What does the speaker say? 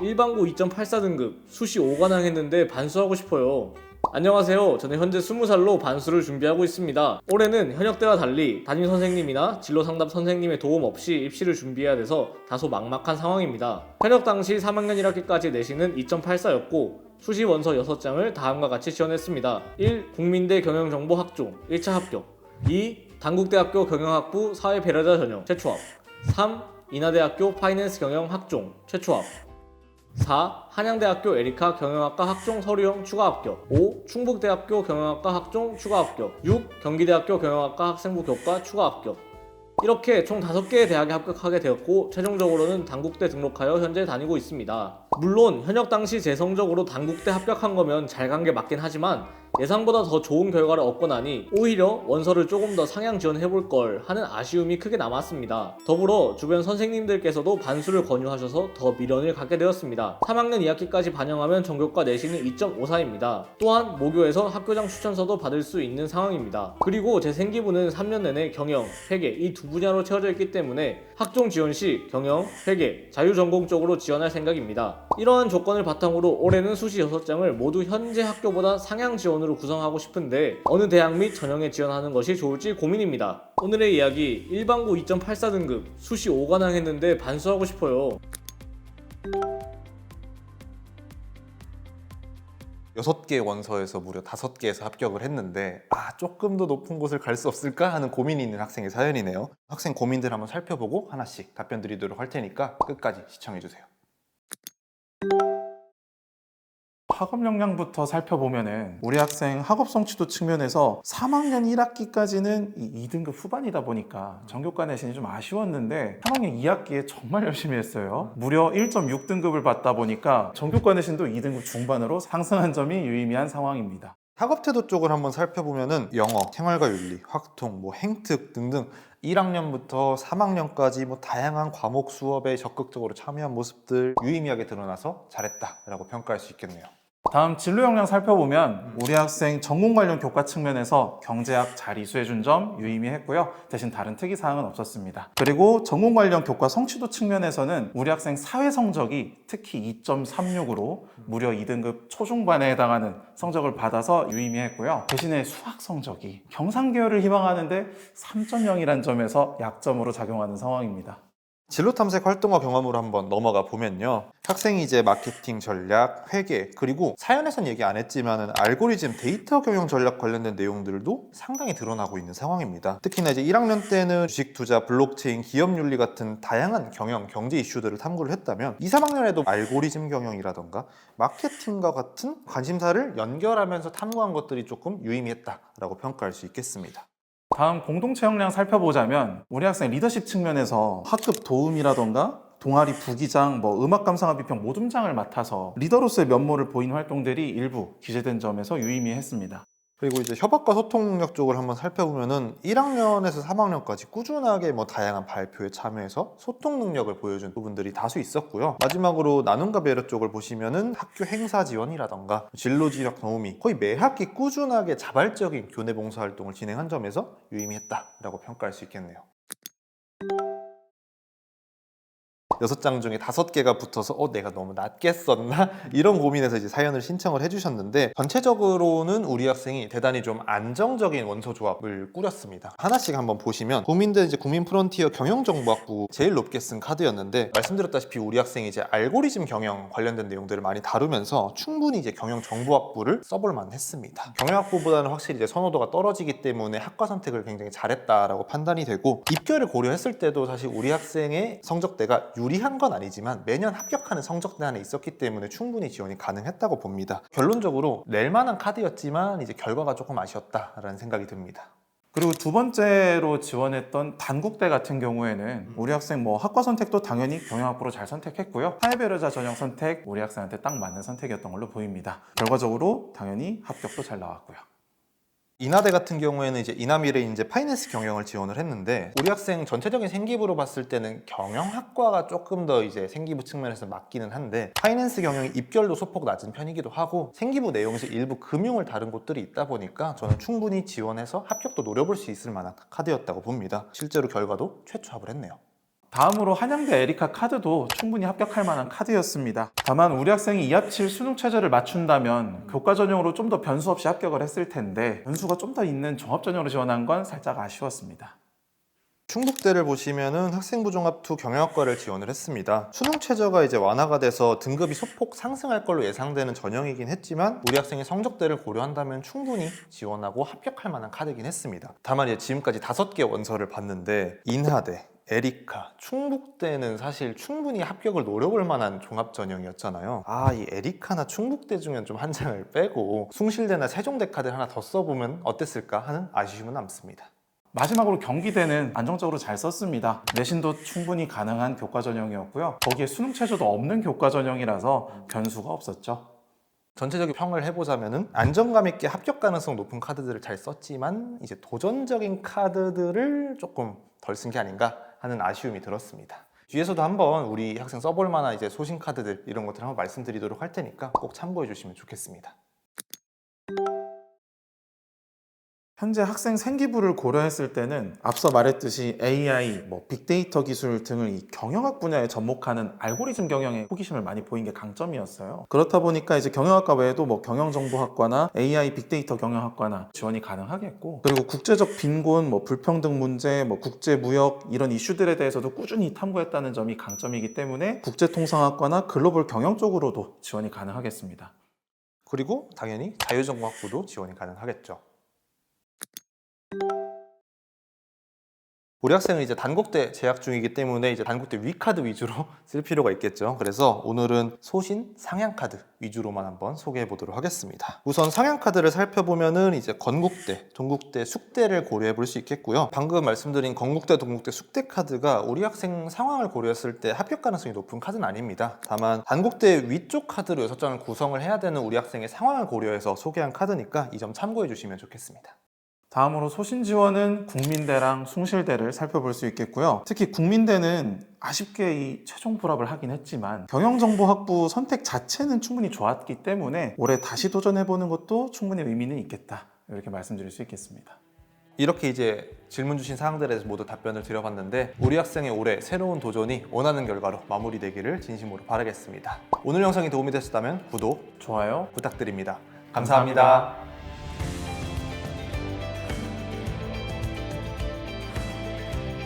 일반고 2.84등급 수시 5관왕 했는데 반수하고 싶어요. 안녕하세요. 저는 현재 20살로 반수를 준비하고 있습니다. 올해는 현역때와 달리 담임 선생님이나 진로 상담 선생님의 도움 없이 입시를 준비해야 돼서 다소 막막한 상황입니다. 현역 당시 3학년 1학기까지 내신은 2.84였고 수시 원서 6장을 다음과 같이 지원했습니다. 1. 국민대 경영정보 학종 1차 합격. 2. 단국대학교 경영학부 사회배려자 전형 최초합. 3. 인하대학교 파이낸스 경영 학종 최초합. 4. 한양대학교 에리카 경영학과 학종 서류형 추가 합격. 5. 충북대학교 경영학과 학종 추가 합격. 6. 경기대학교 경영학과 학생부 교과 추가 합격. 이렇게 총 5개의 대학에 합격하게 되었고 최종적으로는 단국대 등록하여 현재 다니고 있습니다. 물론 현역 당시 제 성적으로 단국대 합격한 거면 잘 간 게 맞긴 하지만 예상보다 더 좋은 결과를 얻고 나니 오히려 원서를 조금 더 상향 지원해볼 걸 하는 아쉬움이 크게 남았습니다. 더불어 주변 선생님들께서도 반수를 권유하셔서 더 미련을 갖게 되었습니다. 3학년 2학기까지 반영하면 전교과 내신은 2.54입니다. 또한 모교에서 학교장 추천서도 받을 수 있는 상황입니다. 그리고 제 생기부는 3년 내내 경영, 회계 이 두 분야로 채워져 있기 때문에 학종 지원 시 경영, 회계, 자유전공 쪽으로 지원할 생각입니다. 이러한 조건을 바탕으로 올해는 수시 6장을 모두 현재 학교보다 상향 지원으로 구성하고 싶은데 어느 대학 및 전형에 지원하는 것이 좋을지 고민입니다. 오늘의 이야기 일반고 2.84등급 수시 5관왕 했는데 반수하고 싶어요. 6개의 원서에서 무려 5개에서 합격을 했는데 조금 더 높은 곳을 갈 수 없을까 하는 고민이 있는 학생의 사연이네요. 학생 고민들 한번 살펴보고 하나씩 답변 드리도록 할 테니까 끝까지 시청해주세요. 학업 역량부터 살펴보면은 우리 학생 학업 성취도 측면에서 3학년 1학기까지는 2등급 후반이다 보니까 전교과 내신이 좀 아쉬웠는데 3학년 2학기에 정말 열심히 했어요. 무려 1.6등급을 받다 보니까 전교과 내신도 2등급 중반으로 상승한 점이 유의미한 상황입니다. 학업 태도 쪽을 한번 살펴보면은 영어, 생활과 윤리, 확통, 행특 등등 1학년부터 3학년까지 다양한 과목 수업에 적극적으로 참여한 모습들 유의미하게 드러나서 잘했다라고 평가할 수 있겠네요. 다음 진로 역량 살펴보면 우리 학생 전공 관련 교과 측면에서 경제학 잘 이수해준 점 유의미했고요. 대신 다른 특이사항은 없었습니다. 그리고 전공 관련 교과 성취도 측면에서는 우리 학생 사회 성적이 특히 2.36으로 무려 2등급 초중반에 해당하는 성적을 받아서 유의미했고요. 대신에 수학 성적이 경상계열을 희망하는데 3.0이란 점에서 약점으로 작용하는 상황입니다. 진로 탐색 활동과 경험으로 한번 넘어가 보면요. 학생이 이제 마케팅 전략, 회계, 그리고 사연에선 얘기 안 했지만은 알고리즘, 데이터 경영 전략 관련된 내용들도 상당히 드러나고 있는 상황입니다. 특히나 이제 1학년 때는 주식 투자, 블록체인, 기업 윤리 같은 다양한 경영, 경제 이슈들을 탐구를 했다면 2, 3학년에도 알고리즘 경영이라던가 마케팅과 같은 관심사를 연결하면서 탐구한 것들이 조금 유의미했다라고 평가할 수 있겠습니다. 다음 공동체 역량 살펴보자면 우리 학생 리더십 측면에서 학급 도움이라던가 동아리 부기장, 음악 감상화 비평 모둠장을 맡아서 리더로서의 면모를 보인 활동들이 일부 기재된 점에서 유의미했습니다. 그리고 이제 협업과 소통 능력 쪽을 한번 살펴보면은 1학년에서 3학년까지 꾸준하게 다양한 발표에 참여해서 소통 능력을 보여준 부분들이 다수 있었고요. 마지막으로 나눔과 배려 쪽을 보시면은 학교 행사 지원이라던가 진로 지역 도우미 거의 매 학기 꾸준하게 자발적인 교내 봉사 활동을 진행한 점에서 유의미했다라고 평가할 수 있겠네요. 6장 중에 5개가 붙어서 내가 너무 낮게 썼나? 이런 고민에서 이제 사연을 신청을 해주셨는데 전체적으로는 우리 학생이 대단히 좀 안정적인 원서 조합을 꾸렸습니다. 하나씩 한번 보시면 국민대 이제 국민프론티어 경영정보학부 제일 높게 쓴 카드였는데 말씀드렸다시피 우리 학생이 이제 알고리즘 경영 관련된 내용들을 많이 다루면서 충분히 이제 경영정보학부를 써볼 만했습니다. 경영학부보다는 확실히 이제 선호도가 떨어지기 때문에 학과 선택을 굉장히 잘했다라고 판단이 되고 입결을 고려했을 때도 사실 우리 학생의 성적대가 유리한 건 아니지만 매년 합격하는 성적대 안에 있었기 때문에 충분히 지원이 가능했다고 봅니다. 결론적으로 낼 만한 카드였지만 이제 결과가 조금 아쉬웠다라는 생각이 듭니다. 그리고 두 번째로 지원했던 단국대 같은 경우에는 우리 학생 학과 선택도 당연히 경영학부로 잘 선택했고요. 사회배려자 전형 선택 우리 학생한테 딱 맞는 선택이었던 걸로 보입니다. 결과적으로 당연히 합격도 잘 나왔고요. 인하대 같은 경우에는 이제 이나미래 이제 파이낸스 경영을 지원을 했는데 우리 학생 전체적인 생기부로 봤을 때는 경영학과가 조금 더 이제 생기부 측면에서 맞기는 한데 파이낸스 경영이 입결도 소폭 낮은 편이기도 하고 생기부 내용에서 일부 금융을 다룬 곳들이 있다 보니까 저는 충분히 지원해서 합격도 노려볼 수 있을 만한 카드였다고 봅니다. 실제로 결과도 최초합을 했네요. 다음으로 한양대 에리카 카드도 충분히 합격할 만한 카드였습니다. 다만 우리 학생이 2합칠 수능 최저를 맞춘다면 교과 전형으로 좀 더 변수 없이 합격을 했을 텐데 변수가 좀 더 있는 종합 전형으로 지원한 건 살짝 아쉬웠습니다. 충북대를 보시면은 학생부 종합 2 경영학과를 지원을 했습니다. 수능 최저가 이제 완화가 돼서 등급이 소폭 상승할 걸로 예상되는 전형이긴 했지만 우리 학생의 성적대를 고려한다면 충분히 지원하고 합격할 만한 카드긴 했습니다. 다만 이제 지금까지 5개 원서를 봤는데 인하대, 에리카, 충북대는 사실 충분히 합격을 노려볼 만한 종합 전형이었잖아요. 이 에리카나 충북대 중엔 좀 한 장을 빼고 숭실대나 세종대 카드를 하나 더 써보면 어땠을까 하는 아쉬움은 남습니다. 마지막으로 경기대는 안정적으로 잘 썼습니다. 내신도 충분히 가능한 교과 전형이었고요. 거기에 수능 최저도 없는 교과 전형이라서 변수가 없었죠. 전체적인 평을 해보자면은 안정감 있게 합격 가능성 높은 카드들을 잘 썼지만 이제 도전적인 카드들을 조금 덜 쓴 게 아닌가 하는 아쉬움이 들었습니다. 뒤에서도 한번 우리 학생 써볼 만한 이제 소신 카드들 이런 것들 한번 말씀드리도록 할 테니까 꼭 참고해 주시면 좋겠습니다. 현재 학생 생기부를 고려했을 때는 앞서 말했듯이 AI, 빅데이터 기술 등을 이 경영학 분야에 접목하는 알고리즘 경영에 호기심을 많이 보인 게 강점이었어요. 그렇다 보니까 이제 경영학과 외에도 경영정보학과나 AI, 빅데이터 경영학과나 지원이 가능하겠고, 그리고 국제적 빈곤, 불평등 문제, 국제무역 이런 이슈들에 대해서도 꾸준히 탐구했다는 점이 강점이기 때문에 국제통상학과나 글로벌 경영 쪽으로도 지원이 가능하겠습니다. 그리고 당연히 자유전공학부도 지원이 가능하겠죠. 우리 학생은 이제 단국대 재학 중이기 때문에 이제 단국대 위카드 위주로 쓸 필요가 있겠죠. 그래서 오늘은 소신 상향카드 위주로만 한번 소개해 보도록 하겠습니다. 우선 상향카드를 살펴보면은 이제 건국대, 동국대, 숙대를 고려해 볼 수 있겠고요. 방금 말씀드린 건국대, 동국대, 숙대 카드가 우리 학생 상황을 고려했을 때 합격 가능성이 높은 카드는 아닙니다. 다만 단국대 위쪽 카드로 6장을 구성을 해야 되는 우리 학생의 상황을 고려해서 소개한 카드니까 이 점 참고해 주시면 좋겠습니다. 다음으로 소신 지원은 국민대랑 숭실대를 살펴볼 수 있겠고요. 특히 국민대는 아쉽게 이 최종 불합을 하긴 했지만 경영정보학부 선택 자체는 충분히 좋았기 때문에 올해 다시 도전해보는 것도 충분히 의미는 있겠다, 이렇게 말씀드릴 수 있겠습니다. 이렇게 이제 질문 주신 사항들에 대해서 모두 답변을 드려봤는데 우리 학생의 올해 새로운 도전이 원하는 결과로 마무리되기를 진심으로 바라겠습니다. 오늘 영상이 도움이 되셨다면 구독, 좋아요. 부탁드립니다. 감사합니다.